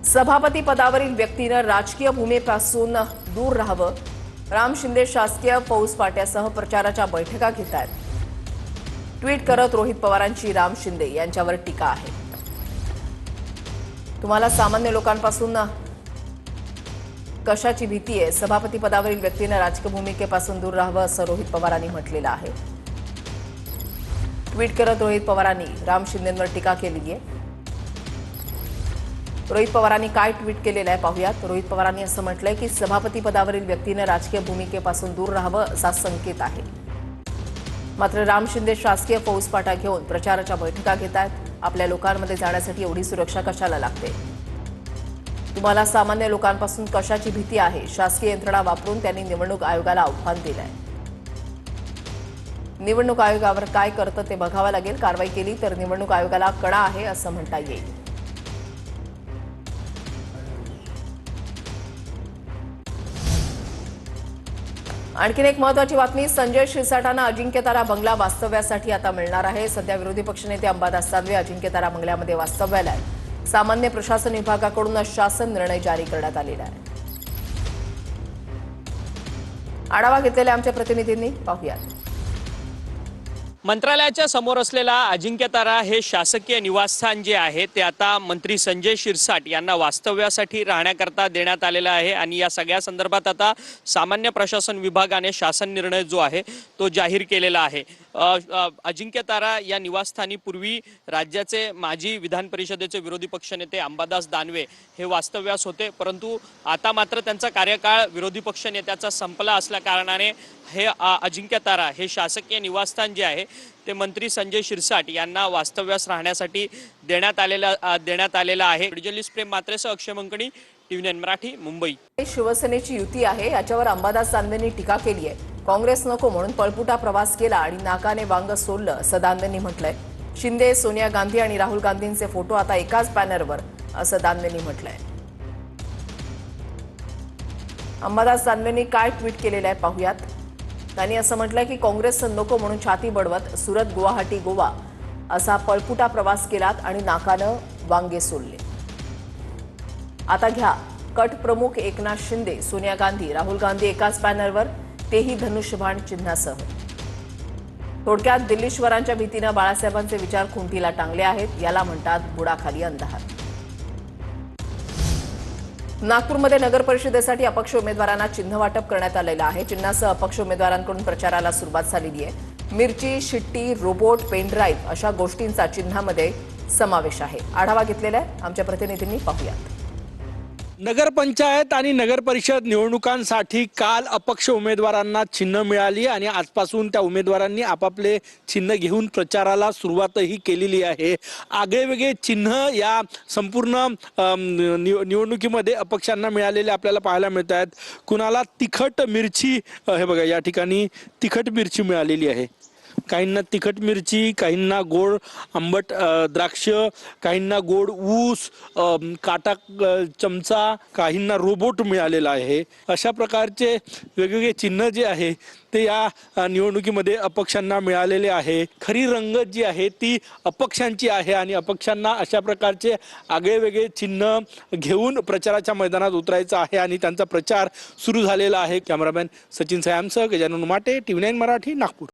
सभापती पदावरील व्यक्तीनं राजकीय भूमीपासून दूर राहावं. राम शिंदे शासकीय फौजफाट्यासह प्रचाराच्या बैठका घेत आहेत. ट्विट करत रोहित पवारांची राम शिंदे यांच्यावर टीका आहे. तुम्हाला सामान्य लोकांपासून कशाची भीती आहे? सभापती पदावरील व्यक्तीनं राजकीय भूमिकेपासून दूर राहावं असं रोहित पवारांनी म्हटलेलं आहे. ट्विट करत रोहित पवारांनी राम शिंदेंवर टीका केली आहे. रोहित पवारांनी काय ट्विट केलेलं आहे पाहूयात. रोहित पवारांनी असं म्हटलंय की सभापती पदावरील व्यक्तीनं राजकीय भूमिकेपासून दूर राहावं असा संकेत आहे. मात्र राम शिंदे शासकीय फौजफाटा घेऊन प्रचाराच्या बैठका घेत आहेत. आपल्या लोकांमध्ये जाण्यासाठी एवढी सुरक्षा कशाला लागते? तुम्हाला सामान्य लोकांपासून कशाची भीती आहे? शासकीय यंत्रणा वापरून त्यांनी निवडणूक आयोगाला आव्हान दिलंय. निवडणूक आयोगावर काय करतं ते बघावं लागेल. कारवाई केली तर निवडणूक आयोगाला कळा आहे असं म्हणता येईल. आणखीन एक महत्त्वाची बातमी. संजय शिरसाटांना अजिंक्यतारा बंगला वास्तव्यासाठी आता मिळणार आहे. सध्या विरोधी पक्षनेते अंबादास दानवे अजिंक्यतारा बंगल्यामध्ये वास्तव्याला आहेत. सामान्य प्रशासन विभागाकडून शासन निर्णय जारी करण्यात आलेला आहे. आढावा घेतलेला आमच्या प्रतिनिधींनी पाहूयात. मंत्रालयाच्या समोर असलेला अजिंक्यतारा हे शासकीय निवासस्थान जे आहे ते आता मंत्री संजय शिरसाट यांना वास्तव्यासाठी राहण्याकरता देण्यात आलेला आहे. आणि या सगळ्या संदर्भात आता सामान्य प्रशासन विभागाने शासन निर्णय जो आहे तो जाहीर केलेला आहे. अजिंक्यतारा या निवासस्थानी पूर्वी राज्याचे माजी विधान परिषदेचे विरोधी पक्षनेते अंबादास दानवे हे वास्तव्यास होते, परंतु आता मात्र त्यांचा कार्यकाळ विरोधी पक्षनेत्याचा संपला असल्या कारणाने हे अजिंक्यतारा हे शासकीय निवासस्थान जे आहे ते मंत्री संजय शिरसाट यांना वास्तव्यास राहण्यासाठी देण्यात आलेला आहे. जर्नलिस्ट प्रेम मात्रेसह अक्षय मंकणी, TV9 मराठी, मुंबई. शिवसेनेची युती आहे याच्यावर अंबादास दानवेंनी टीका केली आहे. काँग्रेस नको म्हणून पळपुटा प्रवास केला आणि नाकाने वांग सोडलं असं दानवेंनी म्हटलंय. शिंदे, सोनिया गांधी आणि राहुल गांधींचे फोटो आता एकाच बॅनरवर असं दानवेंनी म्हटलंय. अंबादास दानवेंनी काय ट्विट केलेलं आहे पाहूयात. त्यांनी असं म्हटलंय की काँग्रेस नको म्हणून छाती बडवत सुरत, गुवाहाटी, गोवा असा पळपुटा प्रवास केलात आणि नाकानं वांगे सोडले. आता घ्या कट प्रमुख एकनाथ शिंदे, सोनिया गांधी, राहुल गांधी एकाच बॅनरवर, तेही धनुष्यबाण चिन्हासह. थोडक्यात दिल्लीश्वरांच्या भीतीनं बाळासाहेबांचे विचार खुंटीला टांगले आहेत. याला म्हणतात बुडाखाली अंधार. नागपूरमध्ये नगर परिषदेसाठी अपक्ष उमेदवारांना चिन्ह वाटप करण्यात आलेलं आहे. चिन्हासह अपक्ष उमेदवारांकडून प्रचाराला सुरुवात झालेली आहे. मिरची, शिट्टी, रोबोट, पेनड्राईव्ह अशा गोष्टींचा चिन्हामध्ये समावेश आहे. आढावा घेतलेला आहे आमच्या प्रतिनिधींनी पाहूयात. नगरपंचायत आणि नगर परिषद निवडणुकांसाठी काल अपक्ष उमेदवारांना चिन्ह मिळाली आणि आजपासून त्या उमेदवारांनी आपापले चिन्ह घेऊन प्रचाराला सुरुवातही केलेली आहे. आगळेवेगळे चिन्ह या संपूर्ण निवडणुकीमध्ये अपक्षांना मिळालेले आपल्याला पाहायला मिळत आहेत. कुणाला तिखट मिरची, हे बघा या ठिकाणी तिखट मिरची मिळालेली आहे. काहींना तिखट मिरची, काहींना गोड आंबट द्राक्ष, काहींना गोड ऊस, काटा चमचा, काहींना रोबोट मिळालेला आहे. अशा प्रकारचे वेगवेगळे चिन्ह जे आहे ते या निवडणुकीमध्ये अपक्षांना मिळालेले आहे. खरी रंगत जी आहे ती अपक्षांची आहे आणि अपक्षांना अशा प्रकारचे आगळेवेगळे चिन्ह घेऊन प्रचाराच्या मैदानात उतरायचं आहे आणि त्यांचा प्रचार सुरू झालेला आहे. कॅमेरामॅन सचिन सयामसह गजानन माटे, TV9 मराठी, नागपूर.